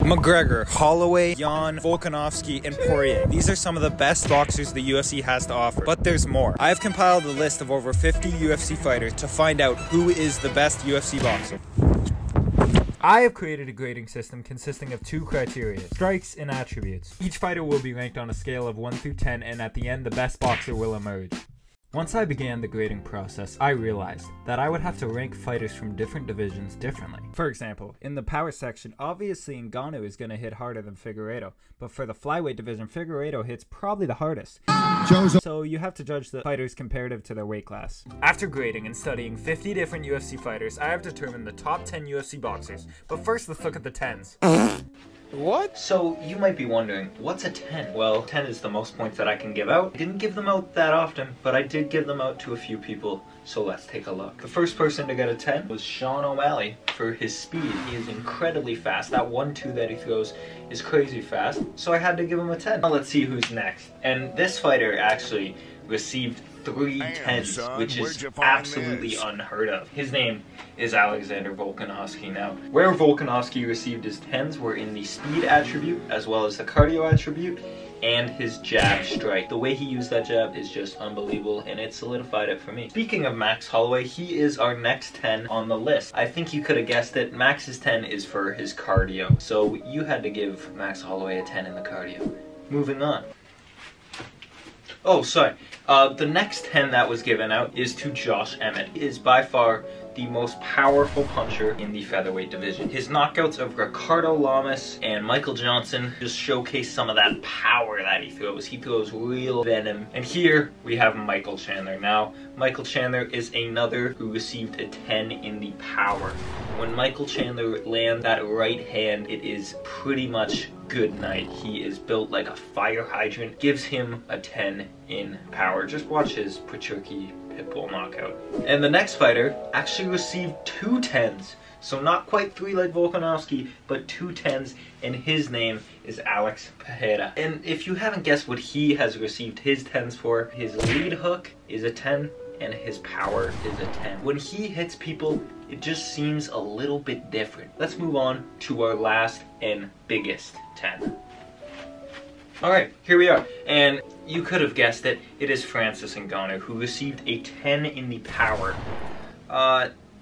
McGregor, Holloway, Yan, Volkanovski, and Poirier. These are some of the best boxers the UFC has to offer, but there's more. I have compiled a list of over 50 UFC fighters to find out who is the best UFC boxer. I have created a grading system consisting of 2 criteria, strikes and attributes. Each fighter will be ranked on a scale of 1 through 10, and at the end, the best boxer will emerge. Once I began the grading process, I realized that I would have to rank fighters from different divisions differently. For example, in the power section, obviously Ngannou is going to hit harder than Figueiredo, but for the flyweight division, Figueiredo hits probably the hardest. So you have to judge the fighters comparative to their weight class. After grading and studying 50 different UFC fighters, I have determined the top 10 UFC boxers. But first, let's look at the 10s. What? So you might be wondering, what's a 10? Well, 10 is the most points that I can give out. I didn't give them out that often, but I did give them out to a few people, so let's take a look. The first person to get a 10 was Sean O'Malley for his speed. He is incredibly fast. That 1-2 that he throws is crazy fast, so I had to give him a 10. Now let's see who's next. And this fighter actually received 3 10s, which is absolutely unheard of. His name is Alexander Volkanovski. Now, where Volkanovski received his 10s were in the speed attribute, as well as the cardio attribute, and his jab strike. The way he used that jab is just unbelievable, and it solidified it for me. Speaking of Max Holloway, he is our next 10 on the list. I think you could have guessed it. Max's 10 is for his cardio, so you had to give Max Holloway a 10 in the cardio. Moving on. Oh, sorry. The next 10 that was given out is to Josh Emmett. He is by far the most powerful puncher in the featherweight division. His knockouts of Ricardo Lamas and Michael Johnson just showcase some of that power that he throws. He throws real venom. And here we have Michael Chandler. Now, Michael Chandler is another who received a 10 in the power. When Michael Chandler lands that right hand, it is pretty much good night. He is built like a fire hydrant. Gives him a 10 in power. Just watch his Pachuki Pitbull knockout. And the next fighter actually received 2 10s. So not quite 3 like Volkanovski, but 2 10s, and his name is Alex Pereira. And if you haven't guessed what he has received his 10s for, his lead hook is a 10, and his power is a 10. When he hits people, it just seems a little bit different. Let's move on to our last and biggest 10. Alright, here we are. And you could have guessed it, it is Francis Ngannou, who received a 10 in the power.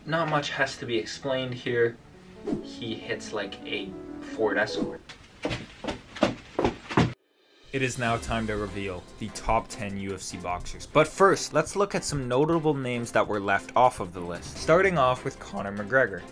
Not much has to be explained here. He hits like a Ford Escort. It is now time to reveal the top 10 UFC boxers. But first, let's look at some notable names that were left off of the list. Starting off with Conor McGregor.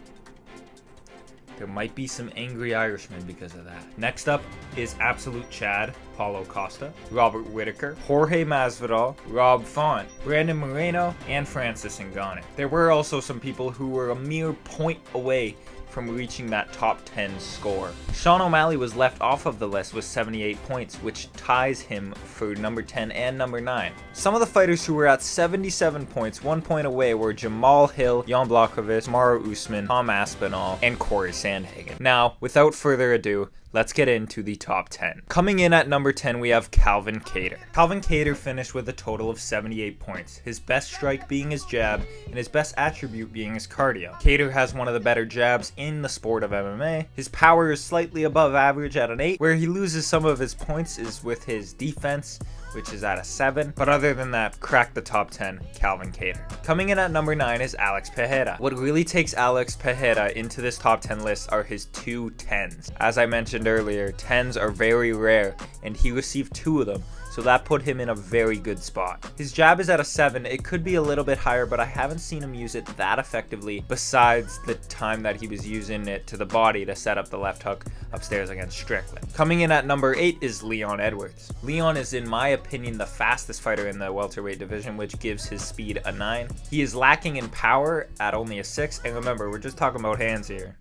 There might be some angry Irishmen because of that. Next up is Absolute Chad, Paulo Costa, Robert Whittaker, Jorge Masvidal, Rob Font, Brandon Moreno, and Francis Ngannou. There were also some people who were a mere point away from reaching that top 10 score. Sean O'Malley was left off of the list with 78 points, which ties him for number 10 and number 9. Some of the fighters who were at 77 points, 1 point away, were Jamal Hill, Jan Blachowicz, Kamaru Usman, Tom Aspinall, and Corey Sandhagen. Now, without further ado, let's get into the top 10. Coming in at number 10, we have Calvin Kattar. Calvin Kattar finished with a total of 78 points, his best strike being his jab, and his best attribute being his cardio. Kattar has one of the better jabs in the sport of MMA. His power is slightly above average at an 8. Where he loses some of his points is with his defense, which is at a 7. But other than that, crack the top 10, Calvin Kattar. Coming in at number 9 is Alex Pereira. What really takes Alex Pereira into this top 10 list are his 2 10s. As I mentioned earlier, 10s are very rare, and he received 2 of them, so that put him in a very good spot. His jab is at a 7. It could be a little bit higher, but I haven't seen him use it that effectively besides the time that he was using it to the body to set up the left hook upstairs against Strickland. Coming in at number 8 is Leon Edwards. Leon is, in my opinion, the fastest fighter in the welterweight division, which gives his speed a 9. He is lacking in power at only a 6, and remember, we're just talking about hands here.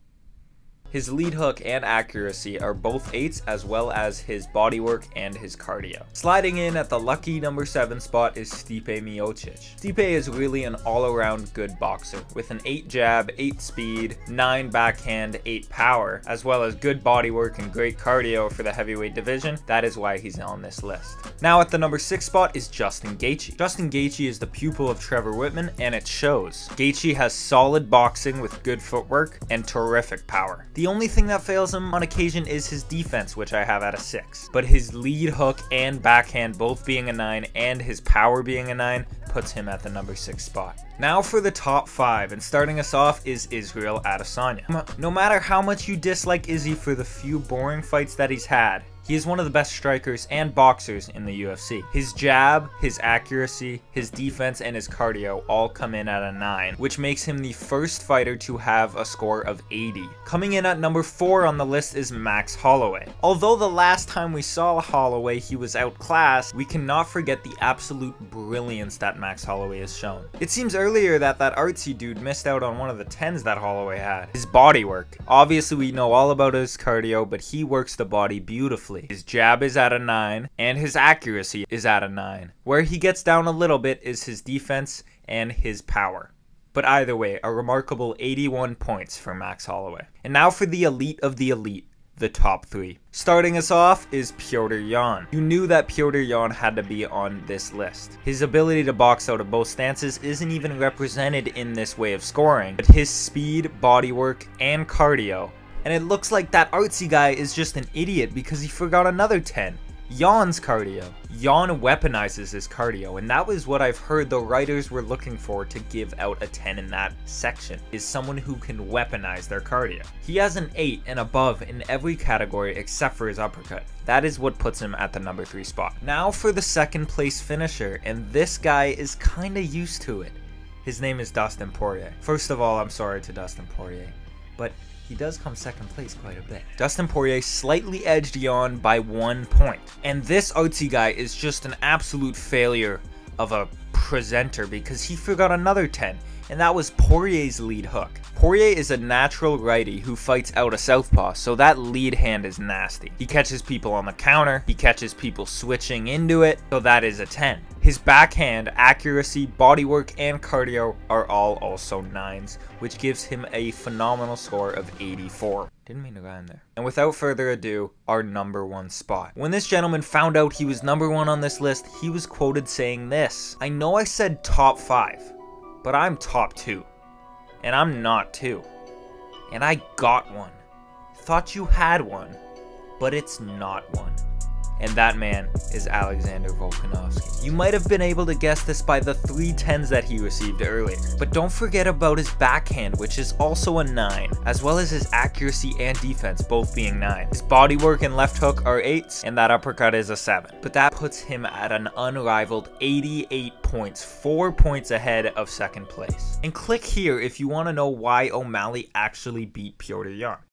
His lead hook and accuracy are both 8s, as well as his bodywork and his cardio. Sliding in at the lucky number 7 spot is Stipe Miocic. Stipe is really an all-around good boxer, with an 8 jab, 8 speed, 9 backhand, 8 power, as well as good bodywork and great cardio for the heavyweight division. That is why he's on this list. Now at the number 6 spot is Justin Gaethje. Justin Gaethje is the pupil of Trevor Whitman, and it shows. Gaethje has solid boxing with good footwork and terrific power. The only thing that fails him on occasion is his defense, which I have at a 6. But his lead hook and backhand both being a 9 and his power being a 9 puts him at the number 6 spot. Now for the top 5, and starting us off is Israel Adesanya. No matter how much you dislike Izzy for the few boring fights that he's had, he is one of the best strikers and boxers in the UFC. His jab, his accuracy, his defense, and his cardio all come in at a 9, which makes him the first fighter to have a score of 80. Coming in at number 4 on the list is Max Holloway. Although the last time we saw Holloway he was outclassed, we cannot forget the absolute brilliance that Max Holloway has shown. It seems earlier that artsy dude missed out on one of the 10s that Holloway had. His body work. Obviously we know all about his cardio, but he works the body beautifully. His jab is at a 9, and his accuracy is at a 9. Where he gets down a little bit is his defense and his power. But either way, a remarkable 81 points for Max Holloway. And now for the elite of the elite, the top 3. Starting us off is Petr Yan. You knew that Petr Yan had to be on this list. His ability to box out of both stances isn't even represented in this way of scoring, but his speed, body work, and cardio. And it looks like that artsy guy is just an idiot because he forgot another 10. Jan's cardio. Jan weaponizes his cardio, and that was what I've heard the writers were looking for to give out a 10 in that section, is someone who can weaponize their cardio. He has an 8 and above in every category except for his uppercut. That is what puts him at the number 3 spot. Now for the second place finisher, and this guy is kinda used to it. His name is Dustin Poirier. First of all, I'm sorry to Dustin Poirier, but he does come second place quite a bit. Dustin Poirier slightly edged Jan by 1 point. And this artsy guy is just an absolute failure of a presenter because he forgot another 10, and that was Poirier's lead hook. Poirier is a natural righty who fights out a southpaw, so that lead hand is nasty. He catches people on the counter, he catches people switching into it, so that is a 10. His backhand, accuracy, bodywork, and cardio are all also 9s, which gives him a phenomenal score of 84. Didn't mean to rhyme there. And without further ado, our number 1 spot. When this gentleman found out he was number 1 on this list, he was quoted saying this: "I know I said top 5, but I'm top 2. And I'm not 2. And I got one. Thought you had one, but it's not one." And that man is Alexander Volkanovski. You might have been able to guess this by the 3 10s that he received earlier, but don't forget about his backhand, which is also a 9, as well as his accuracy and defense both being 9. His bodywork and left hook are 8s, and that uppercut is a 7. But that puts him at an unrivaled 88 points, 4 points ahead of second place. And click here if you want to know why O'Malley actually beat Petr Yan.